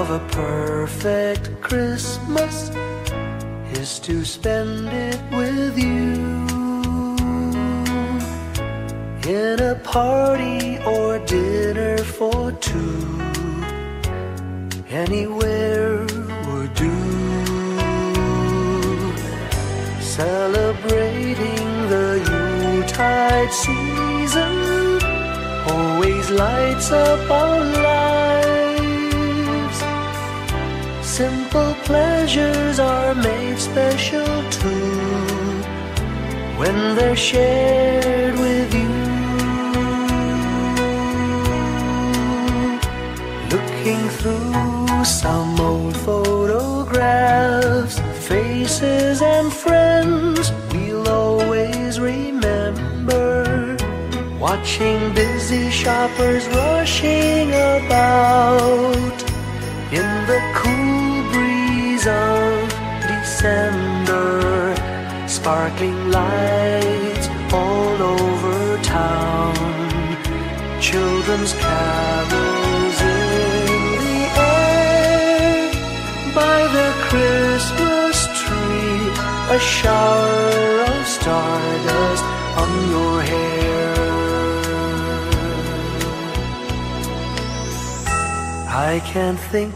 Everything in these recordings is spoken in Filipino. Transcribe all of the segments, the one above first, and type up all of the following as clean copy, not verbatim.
of a perfect Christmas is to spend it with you, in a party or dinner for two. Anywhere would do. Celebrating the Yuletide season always lights up our lives. Simple pleasures are made special too when they're shared with you. Looking through some old photographs, faces and friends we'll always remember. Watching busy shoppers rushing about in the cool breeze of December. Sparkling lights all over town, children's carols in the air. By the Christmas tree, a shower of stardust on your hair. I can't think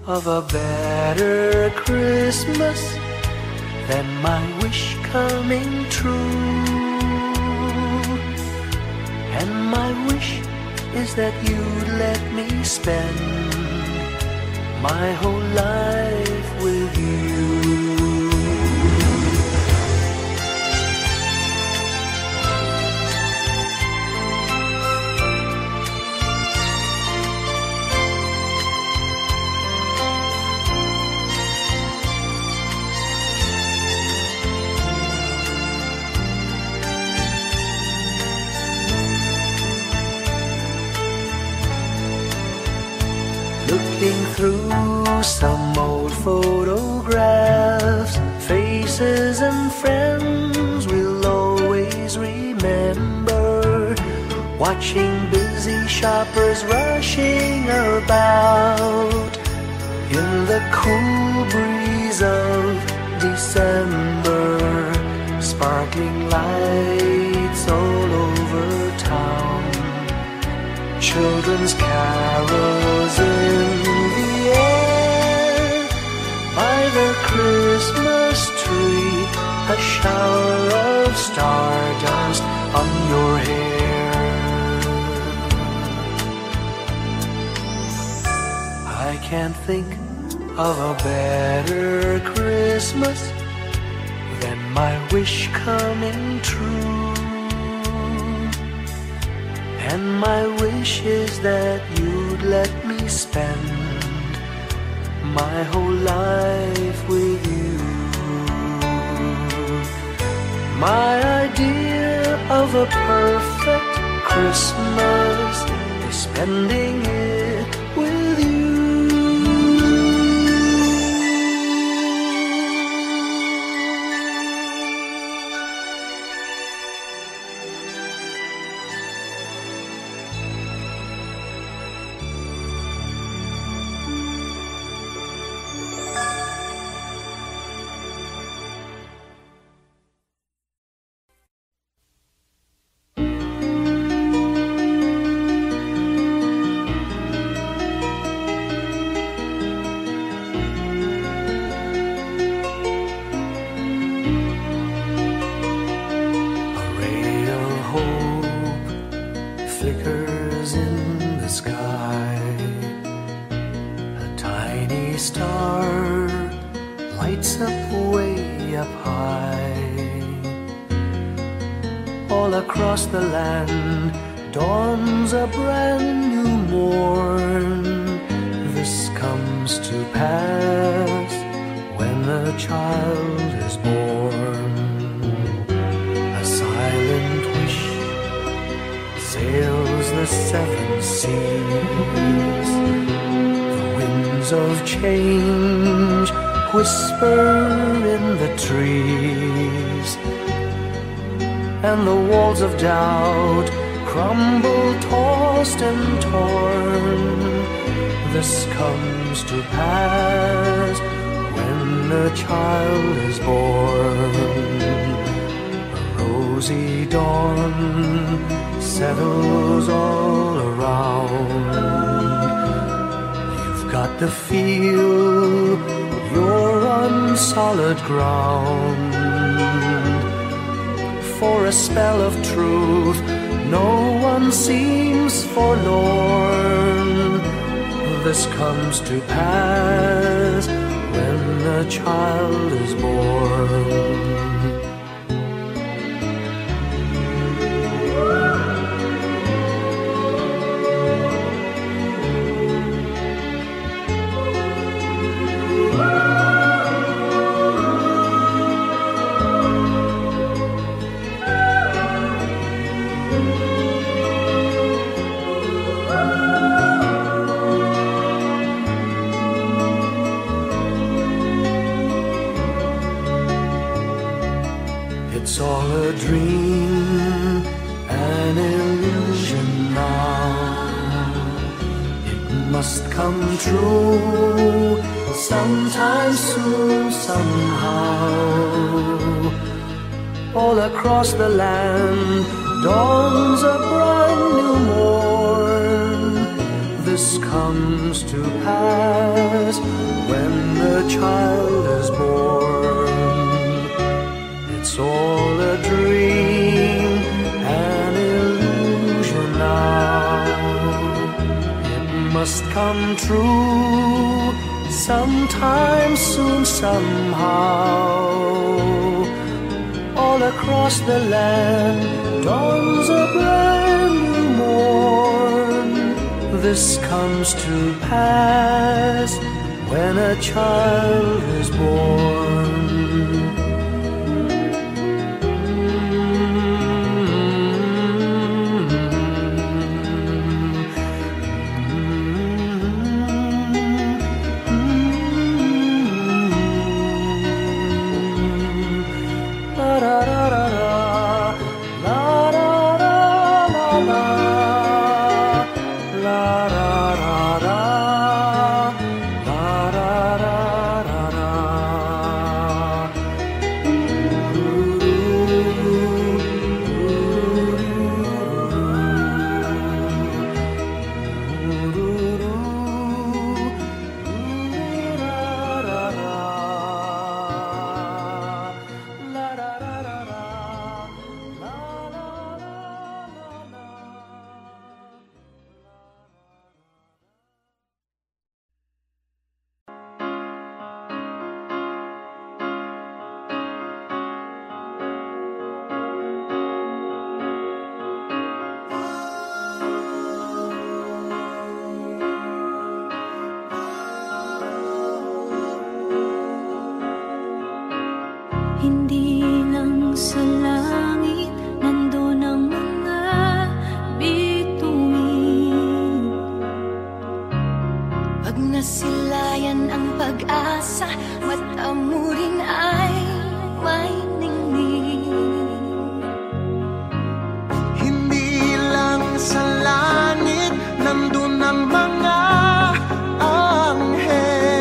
of a better Christmas than my wish coming true. And my wish is that you'd let me spend my whole life with you. Looking through some old photographs, faces and friends we'll always remember. Watching busy shoppers rushing about in the cool breeze of December. Sparkling lights all over town, children's carols in the air. By the Christmas tree, a shower of stardust on your hair. I can't think of a better Christmas than my wish coming true. And my wish is that you'd let me spend my whole life with you. My idea of a perfect Christmas is spending it with you. Flickers in the sky, a tiny star lights up way up high. All across the land dawns a brand new morn. This comes to pass when a child is born. A silent wish sails the seven seas. The winds of change whisper in the trees, and the walls of doubt crumble, tossed and torn. This comes to pass when a child is born. A rosy dawn settles all around. You've got to feel you're on solid ground. For a spell of truth, no one seems forlorn. This comes to pass when a child is born. It's all a dream, an illusion now. It must come true sometime soon, somehow. All across the land dawns a brand new morn. This comes to pass when the child is born. It's all a dream, an illusion now. It must come true sometime soon, somehow. All across the land dawns a brand new morn. This comes to pass when a child is born. Hindi lang sa langit nandun ang mga bituin. Pag nasilayan ang pag-asa, mata mo rin ay may ningning. Hindi lang sa langit nandun ang mga anghel.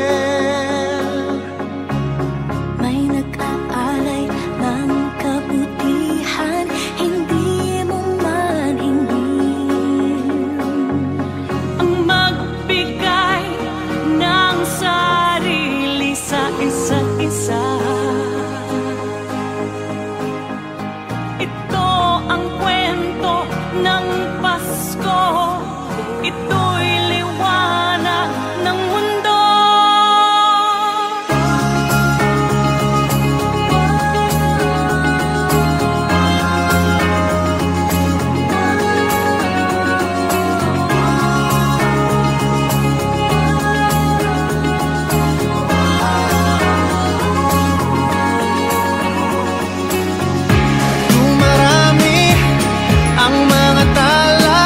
May nag-aalay ng kabutihan, hindi mo man hingin. Ang magbigay ng sarili sa isa't isa. Ito ang kwento ng Pasko. Ito'y liwanag ng mundo. Dumarami ang mga tala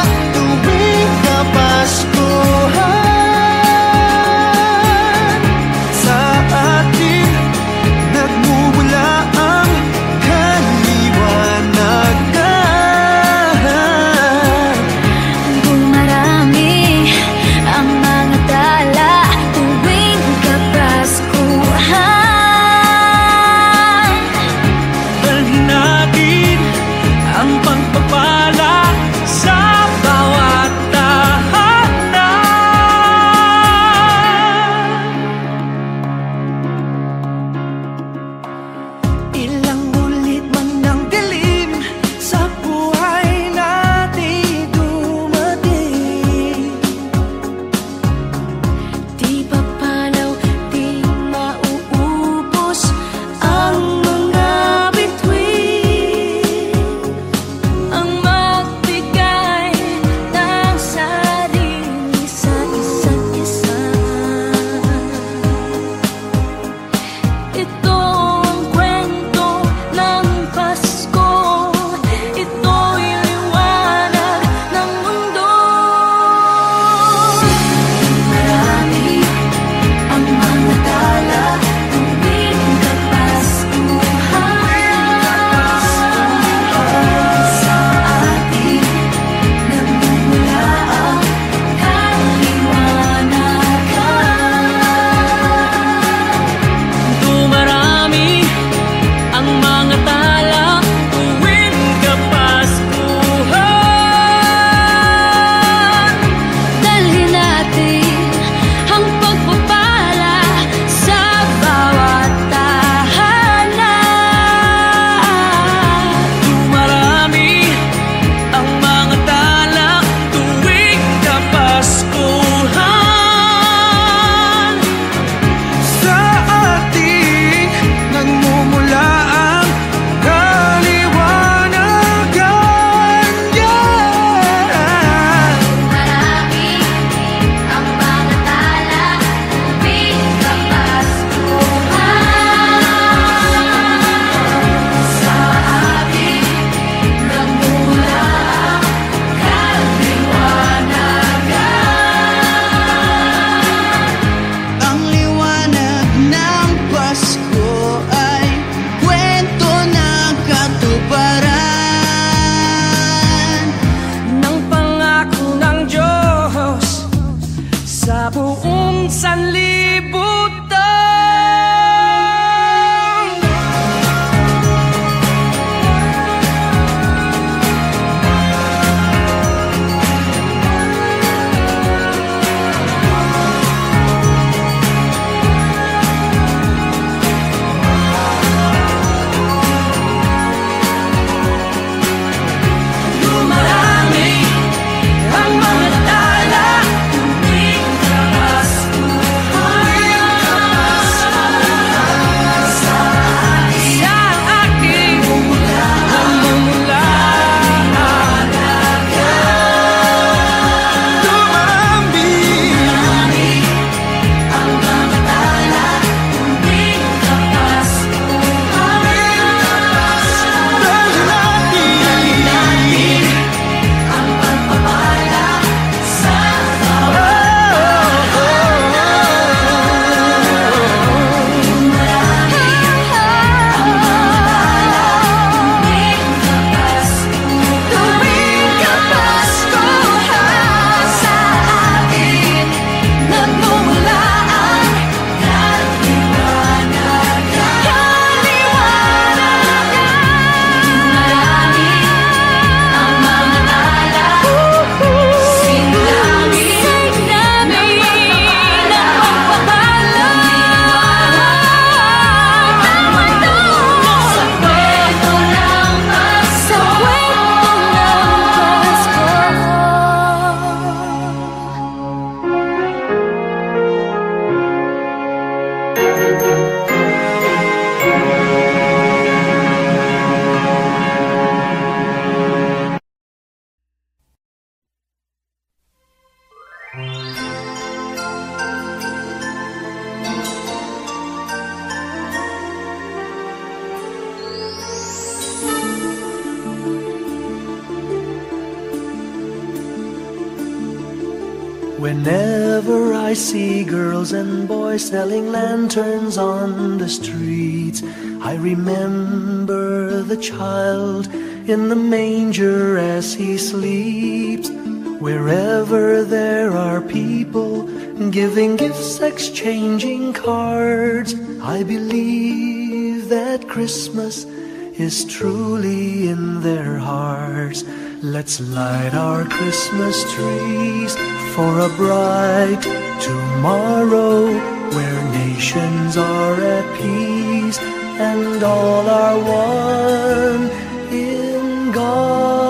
Whenever I see girls and boys selling lanterns on the streets, I remember the child in the manger as he sleeps. Wherever there are people giving gifts, exchanging cards, I believe that Christmas is truly in their hearts. Let's light our Christmas trees for a bright tomorrow, where nations are at peace and all are one in God.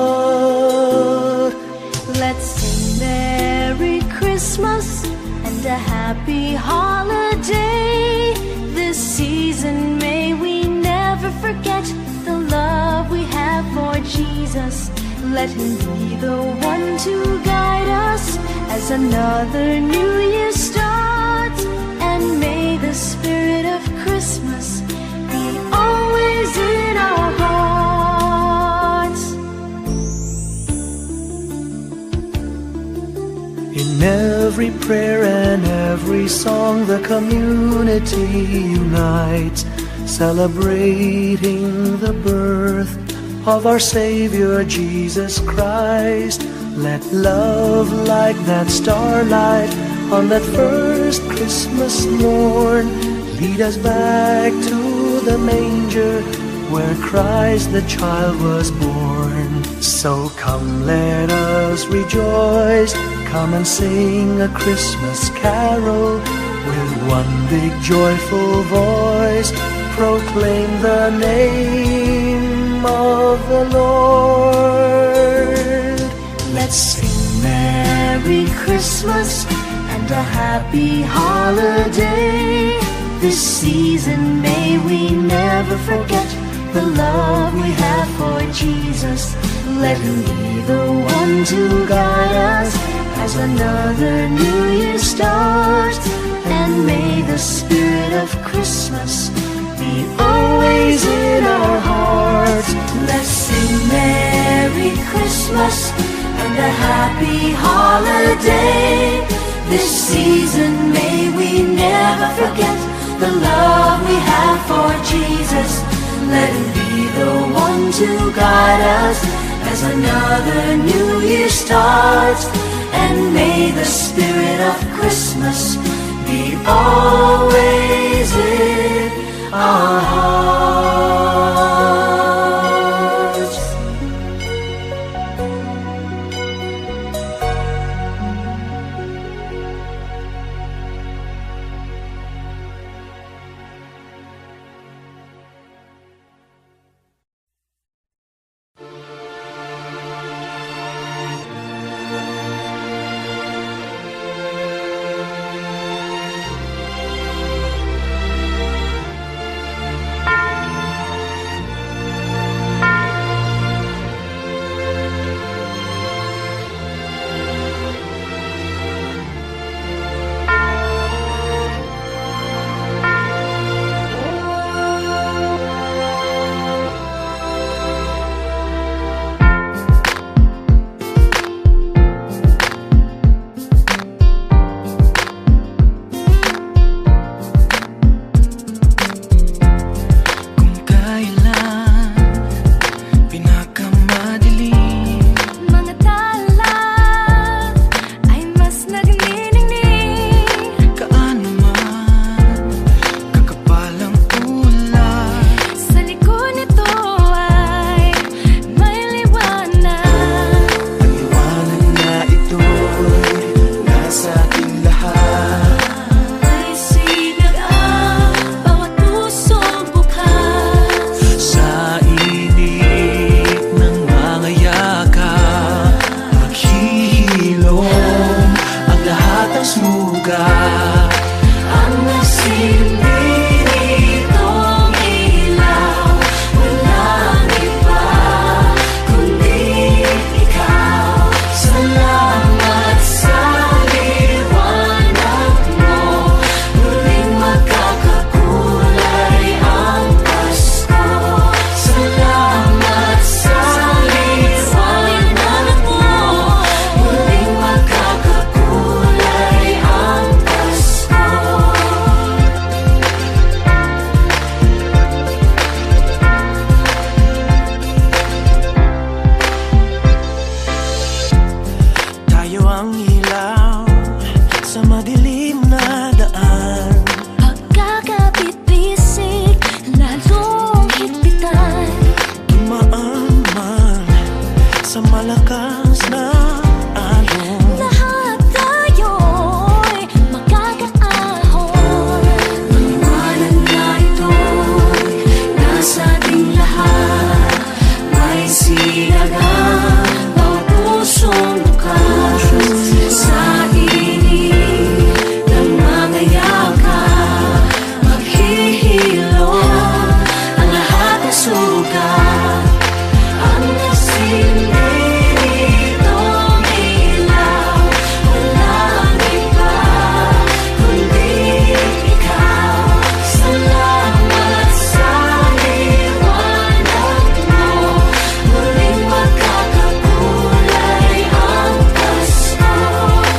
Let's sing Merry Christmas and a happy holiday. This season may we never forget the love we have for Jesus. Let Him be the one to guide us as another new year starts. And may the spirit of Christmas be always in our hearts. In every prayer and every song, the community unites, celebrating the birth of our Savior Jesus Christ. Let love like that starlight on that first Christmas morn lead us back to the manger where Christ the child was born. So come, let us rejoice, come and sing a Christmas carol with one big joyful voice. Proclaim the name of the Lord. Let's sing Merry Christmas and a happy holiday. This season may we never forget the love we have for Jesus. Let Him be the one to guide us as another new year starts. And may the spirit of Christmas be always in our hearts. Let's sing Merry Christmas and a happy holiday. This season may we never forget the love we have for Jesus. Let Him be the one to guide us as another new year starts. And may the spirit of Christmas be always in our hearts. sa malakas na alon. Lahat tayo'y magkakaahon. Maliwanag na ito'y nasa ating lahat. May sinagang bawat pusong bukas. Sa init ng mga yakap, maghihilom ang lahat ng sugat. Ang nasilid itong ilaw, walang iba kundi ikaw. Salamat sa liwanag mo, muling magkakakulay ang Pasko.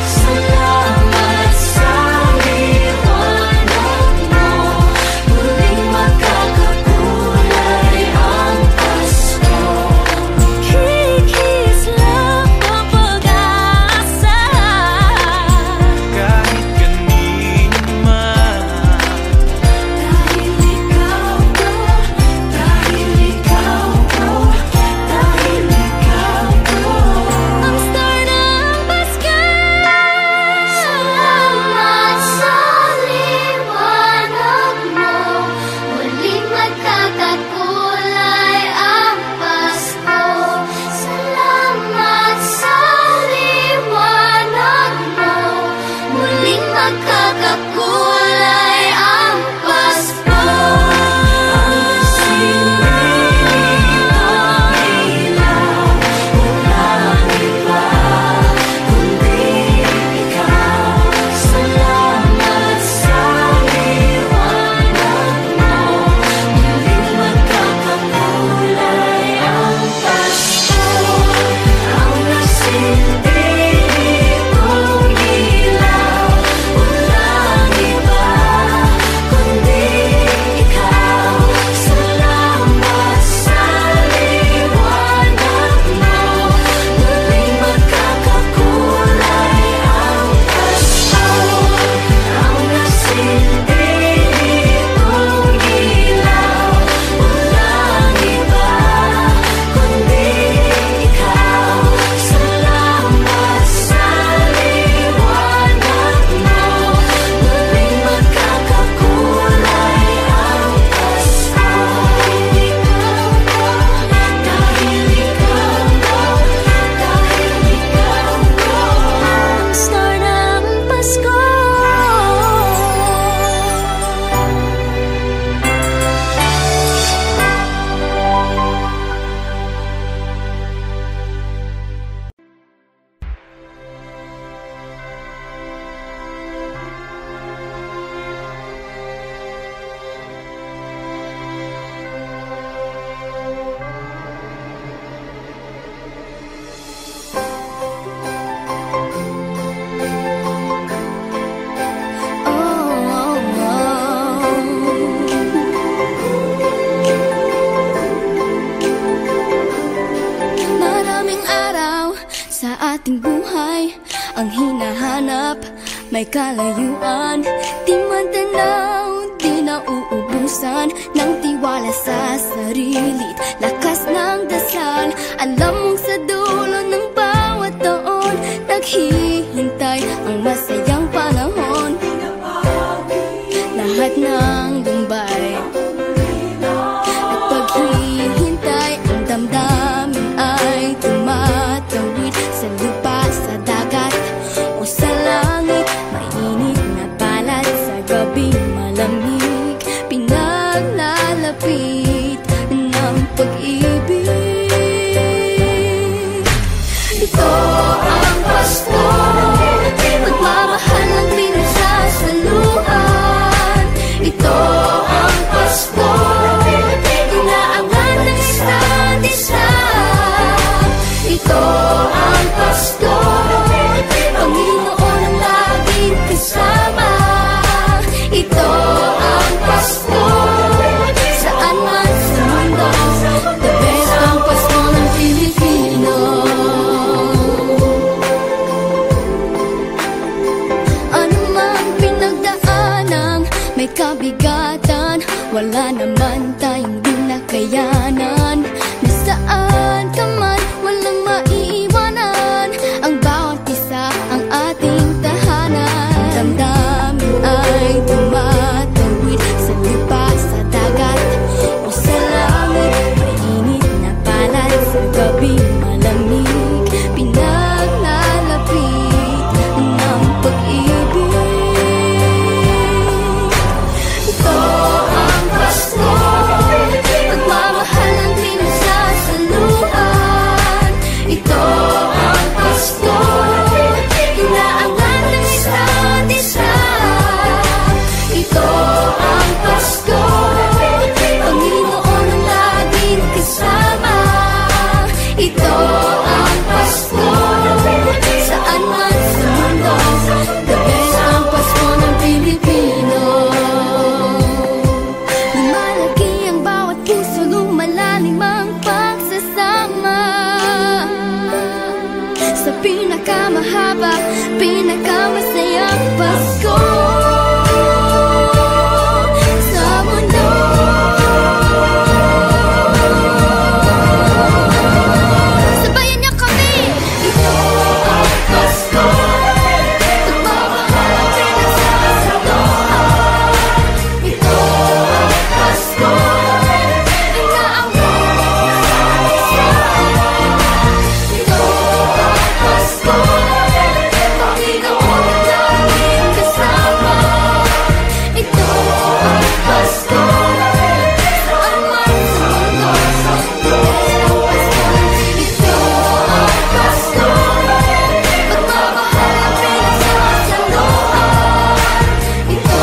Salamat sa liwanag mo, muling magkakakulay ang Pasko. Kikis lang ang pag-asa, Kahit kanino man, dahil ikaw ko, dahil ikaw ko, dahil ikaw ko, ang star ng Pasko. Salamat sa liwanag mo, muling magkakakulay ang Pasko. Salamat sa liwanag mo, muling magkakakulay ang Pasko. Ang silid ng ilaw, walang iba kundi ikaw. Salamat sa liwanag mo, muling magkakakulay ang Pasko. Ang nasilid itong ilaw, walang iba kundi ikaw. Salamat sa liwanag mo, muling magkakakulay ang Pasko. Ang nasilid itong ilaw, walang iba kundi ikaw. Salamat sa liwanag mo, muling magkakakulay ang Pasko. Dahil ikaw ko, dahil ikaw ko, ang star ng Pasko. Maraming araw sa ating buhay ang hinahanap, may kalayuan, di matanaw, di nauubusan ng tiwala sa sarili't lakas ng dasal. Alam mong sa dulo ng bawat taon, naghihintay ang masayang panahon. Lahat ng lumbay at paghihintay, ang damdamin ay tumatawid sa lupa, sa dagat o sa langit. Mainit na palad sa gabing malamig, pinaglalapit ng pag-ibig. Pasko, inaangat ng isa't isa. Ito ang Pasko, Panginoon ang laging kasama. Ito ang Pasko, saan man sa mundo, the best ang Pasko ng Pilipino. Lumalaki ang bawat puso, lumalalim ang pagsasama. Sa pinakamahaba, pinakamasayang Pasko sa mundo. Sabayan niyo kami! Ito ang Pasko, pagmamahal ang pinagsasaloan. Ito ang Pasko, inaangat ng isa't isa. Ito ang Pasko, Panginoon ang laging kasama. Ito ang Pasko, saan man sa mundo, the best ang Pasko. Ito ang Pasko, pagmamahal ang pinagsasaloan. Ito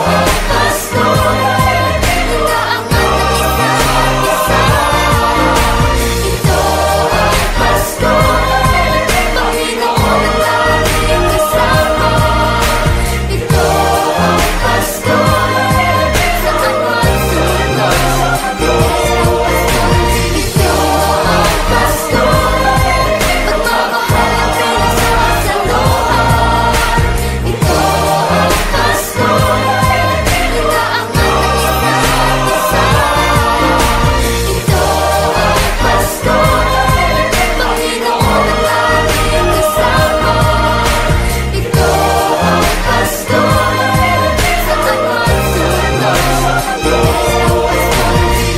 ang Pasko, inaangat ng isa't isa. Ito ang Pasko, Panginoon ang laging kasama. Ito ang Pasko, saan man sa mundo, the best ang Pasko.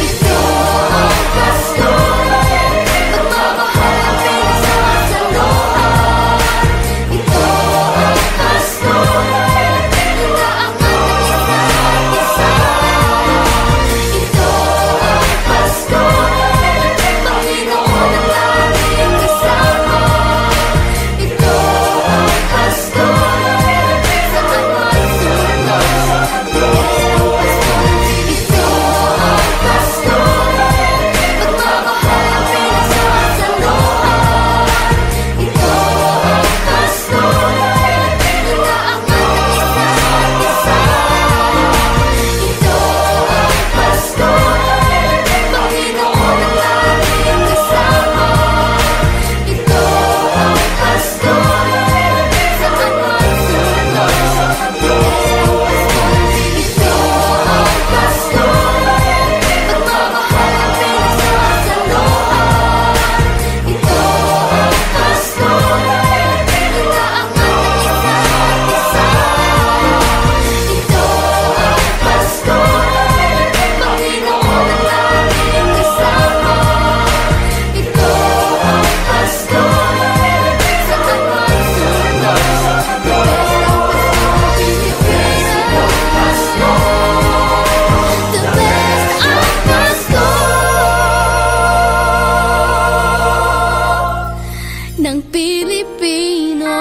Ito ang Pasko, pagmamahal ang pinagsasaloan. Ito ang Pasko, inaangat ng isa't isa. Ito ang Pasko, Panginoon ang laging kasama. Ito ang Pasko, saan man sa mundo, the best ang Pasko. Ito ang Pasko, pagmamahal ang pinagsasaloan. Ito ang Pasko, inaangat ng isa't isa. Ito ang Pasko, Panginoon ang laging kasama. Ito ang Pasko, saan man sa mundo, the best ang Pasko. Ito ang Pasko, pagmamahal ang pinagsasaloan. Ito ang Pasko, inaangat ng isa't isa. Ito ang Pasko, Panginoon ang laging kasama. Ito ang Pasko, saan man sa mundo, the best ang Pasko. Ito ang Pasko, pagmamahal ang pinagsasaloan. Ito ang Pasko, inaangat ng isa't isa. Ito ang Pasko, Panginoon ang laging kasama. Ito ang Pasko, saan man sa mundo, the best ang Pasko. Pilipino Pasko, the best ang Pasko ng Pilipino.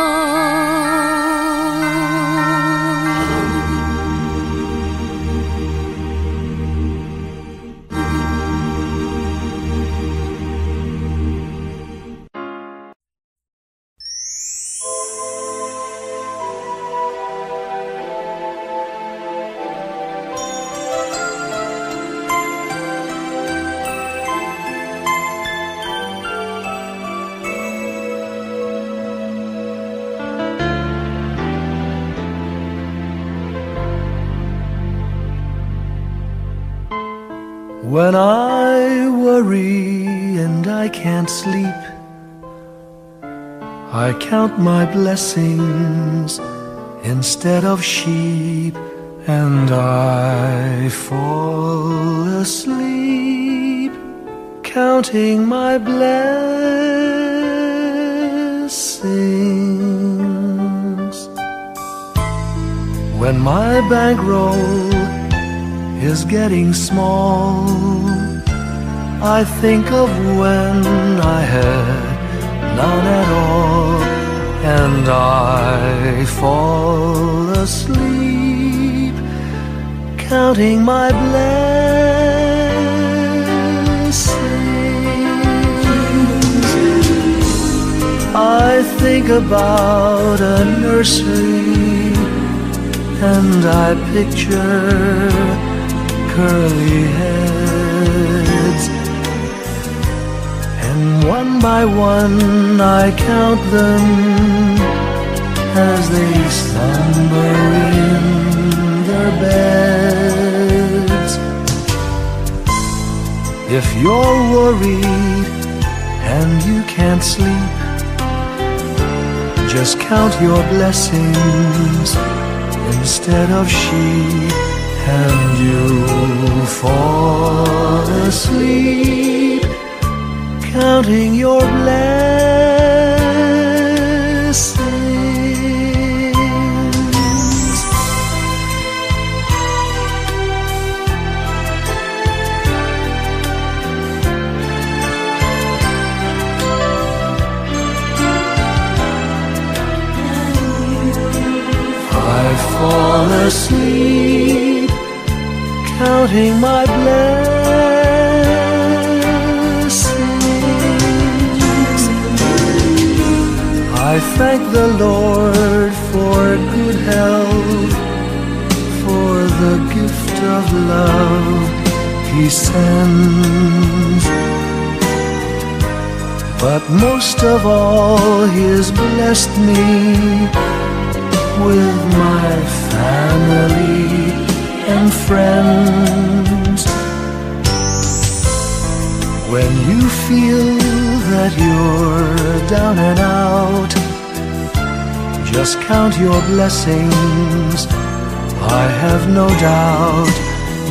When I worry and I can't sleep, I count my blessings instead of sheep, and I fall asleep counting my blessings. When my bankroll is getting small, I think of when I had none at all. and I fall asleep, counting my blessings. I think about a nursery, and I picture curly heads, and one by one I count them as they slumber in their beds. If you're worried and you can't sleep, just count your blessings instead of sheep, and you'll fall asleep, counting your blessings. I fall asleep, counting my blessings. I thank the Lord for good health, for the gift of love He sends. But most of all, He has blessed me with my family and friends. When you feel that you're down and out, just count your blessings. I have no doubt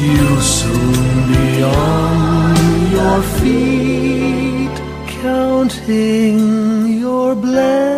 you'll soon be on your feet, counting your blessings.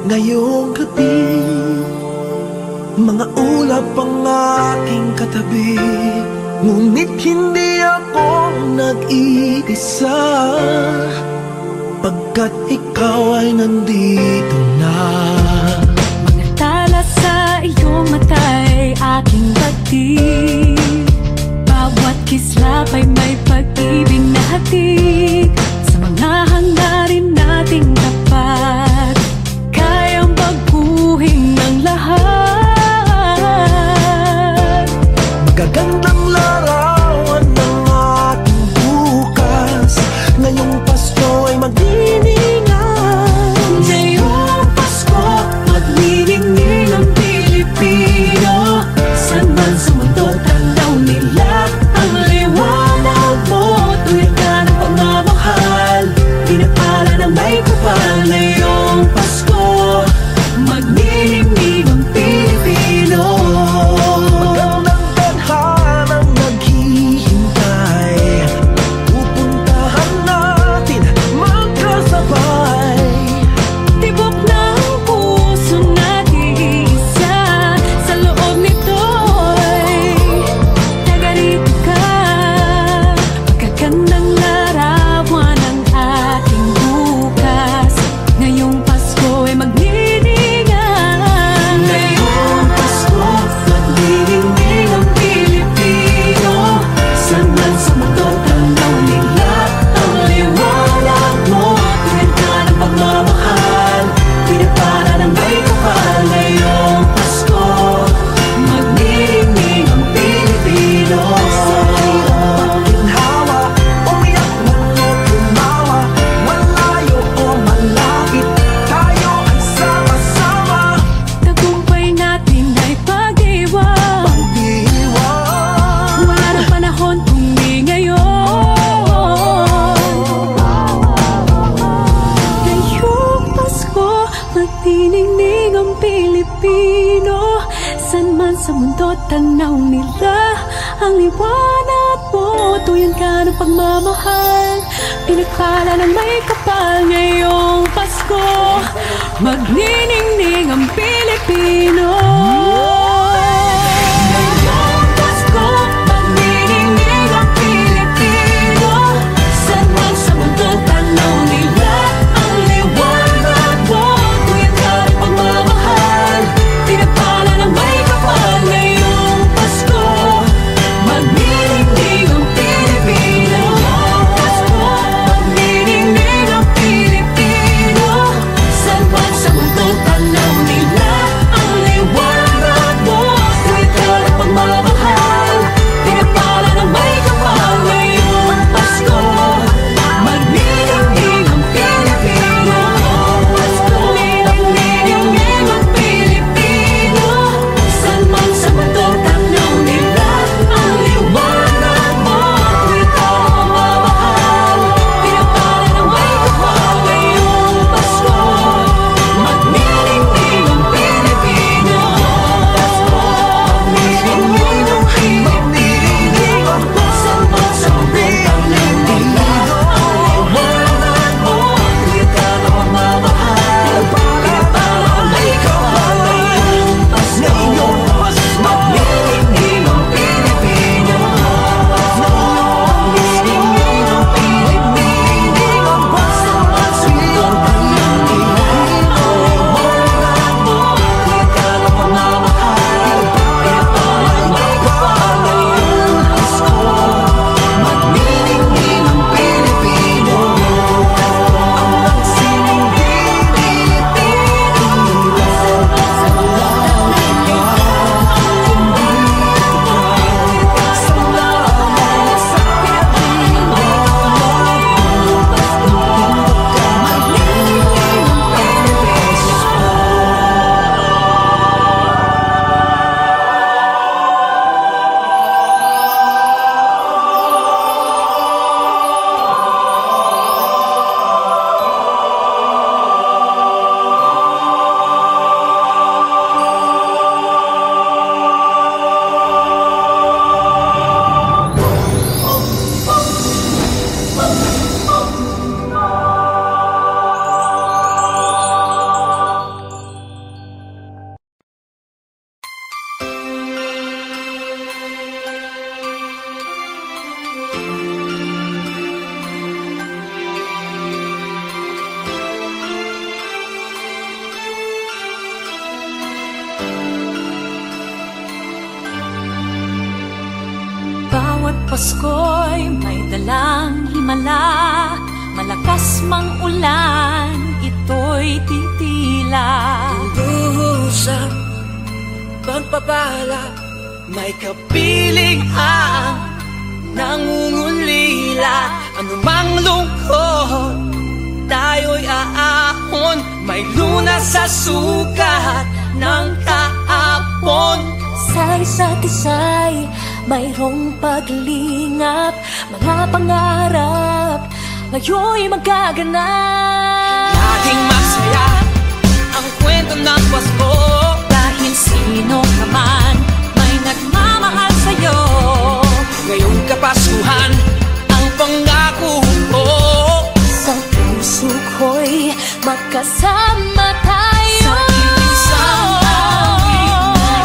Ngayong gabi, mga ulap ang aking katabi, ngunit hindi ako nag-iisa, pagkat ikaw ay nandito na. Mga tala sa iyong mata'y aking batid, bawat kislap ay may pag-ibig na hatid, sa mga hangarin nating tapat. Magagandang larawan ng ating bukas, ngayong Pasko ay magdiningan. Ngayong Pasko, magniningning ang Pilipino, saan man sa mundo tanaw nila ang liwanag mo. sa mundo, tanaw nila ang liwanag mo. Tuyan ka ng pagmamahal, pinagpala ng may kapal. Ngayong Pasko, magniningning ang Pilipino. Ngayong Pasko, magniningning ang Pilipino. Saan man sa mundo, tanaw nila ang liwanag mo. Tuyan ka ng pagmamahal, pinagpala ng may kapal. Ngayong Pasko, magniningning ang Pilipino. Pasko, magniningning ang Pilipino. Saan man sa mundo, tanaw nila ang liwanag mo. Tuwid ka ng pagmamahal, pinagpala ng may kapal. Ngayong Pasko, magniningning ang Pilipino. Pasko, magniningning ang Pilipino. Saan man sa mundo, tanaw nila ang liwanag mo. Tuwid ka ng pagmamahal, pinagpala ng may kapal. Ngayong Pasko, magniningning ang Pilipino. Pasko, magniningning ang Pilipino. Saan man sa mundo, tanaw nila ang liwanag mo. Tuwid ka ng pagmamahal, pinagpala ng may kapal. Ngayong Pasko, magniningning ang Pilipino. Magniningning ang Pilipino. Saan man sa mundo, tanaw nila ang liwanag mo. Tuwid ka ng pagmamahal, pinagpala ng may kapal. Ngayong Pasko, magniningning ang Pilipino. Ang magsining Pilipino. Sa mga bawat Pasko'y may dalang himala. Malakas mang ulan, ito'y titila. Duhusang pagpapala, may kapiling ang nangungulila. Anumang lungkot, tayo'y aahon. May lunas sa sukat ng kahapon. Sa isa't isa'y mayroong paglingap. Mga pangarap ngayon'y magaganap. Laging masaya ang kwento ng Pasko. Dahil sino ka man may nagmamahal sa'yo. Ngayong Kapaskuhan, ang pangako ko. Sa puso ko'y magkasama tayo. Sa isang awit na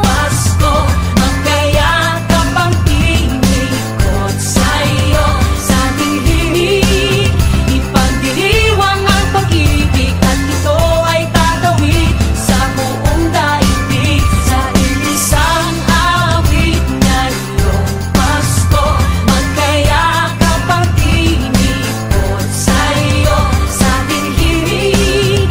Pasko, magkayakap ang tinikot sa'yo. Sa ating himig, ipagdiriwang ang pag-ibig, at ito ay tatawid sa buong daigdig. Sa isang awit ngayong Pasko, magkayakap ang tinikot sa'yo. Sa ating himig,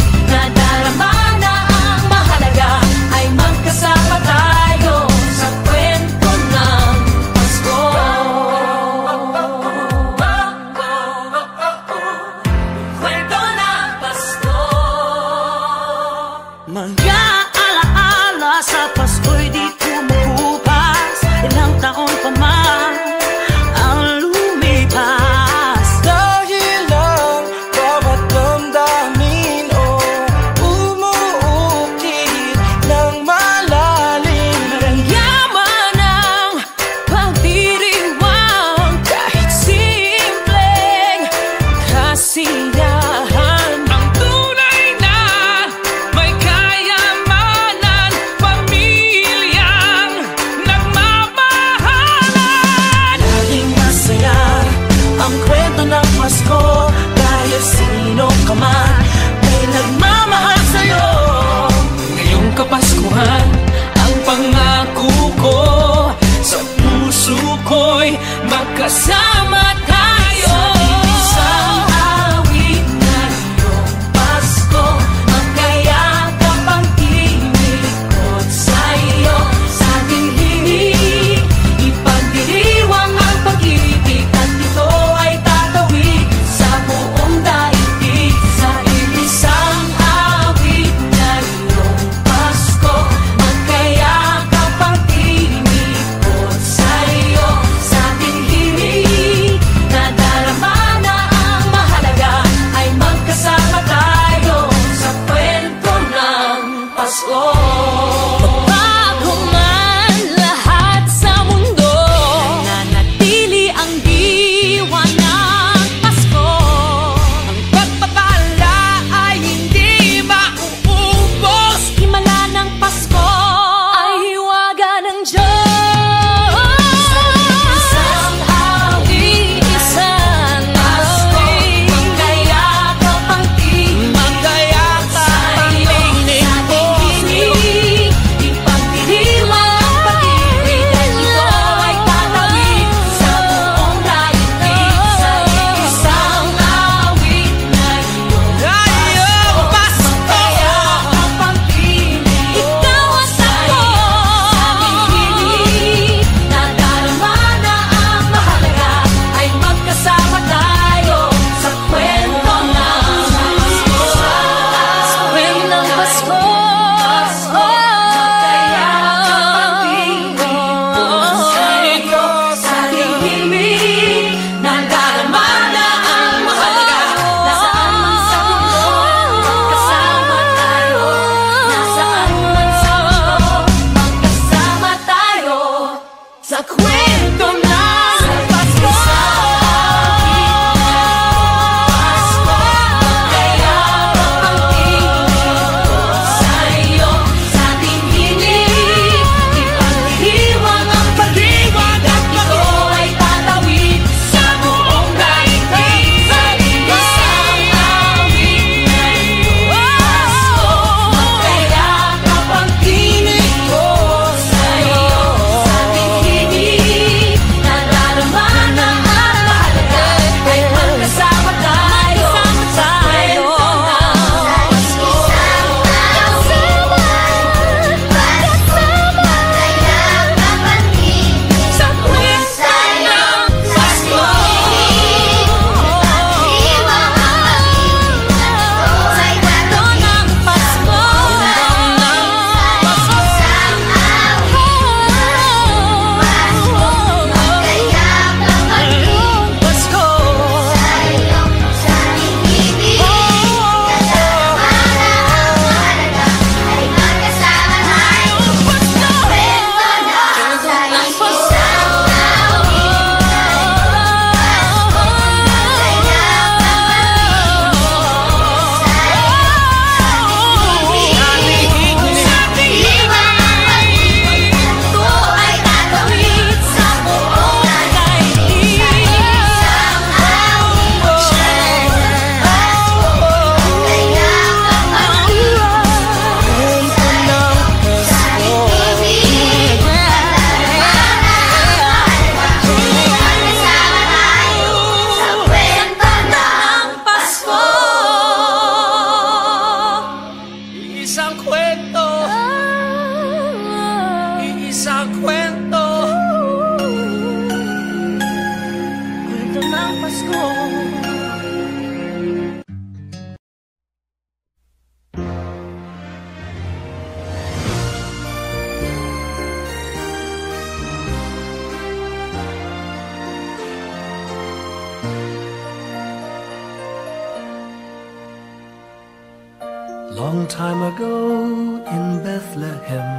Long time ago in Bethlehem,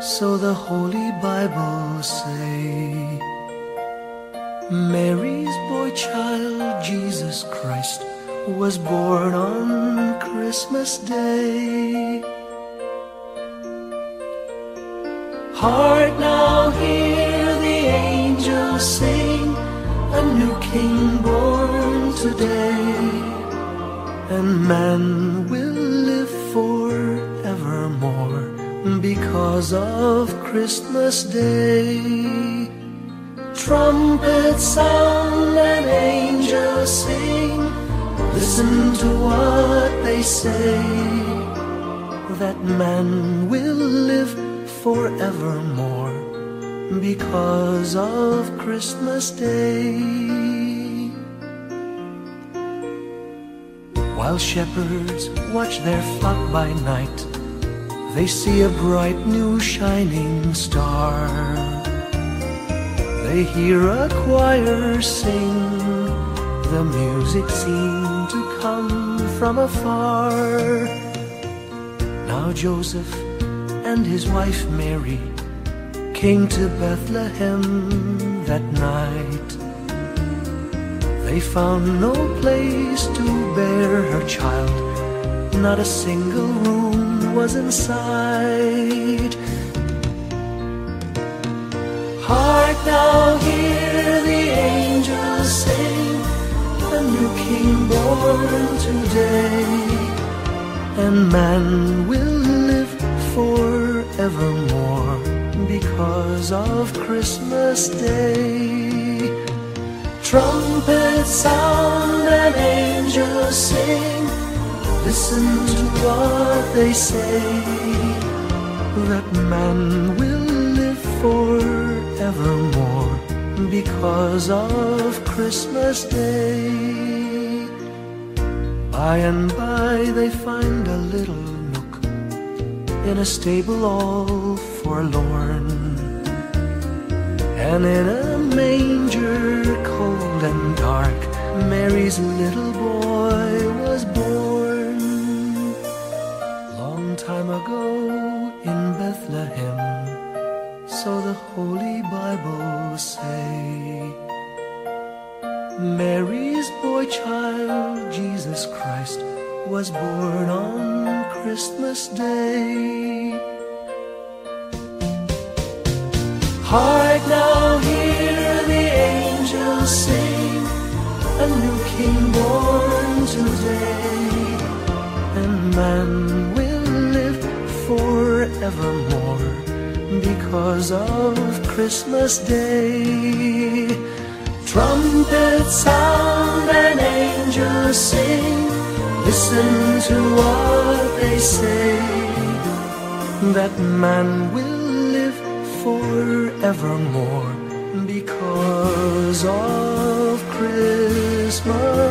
so the Holy Bible say, Mary's boy child, Jesus Christ, was born on Christmas Day. Hark now, hear the angels sing, a new King born today, and man will live forevermore because of Christmas Day. Trumpets sound and angels sing, listen to what they say, that man will live forevermore because of Christmas Day. While shepherds watch their flock by night, they see a bright new shining star. They hear a choir sing, the music seemed to come from afar. Now Joseph and his wife Mary came to Bethlehem that night. They found no place to bear her child, not a single room was in sight. Hark now, hear the angels sing, a new King born today, and man will live forevermore because of Christmas Day. Trumpets sound and angels sing, listen to what they say, that man will live forevermore because of Christmas Day. By and by they find a little nook in a stable all forlorn, and in a manger cold and dark, Mary's little boy was born. Long time ago in Bethlehem, so the Holy Bible say, Mary's boy child, Jesus Christ, was born on Christmas Day. Hark now, hear the angels sing, a new King born today, and man will live forevermore because of Christmas Day. Trumpets sound and angels sing, listen to what they say, that man will live forevermore because of Christmas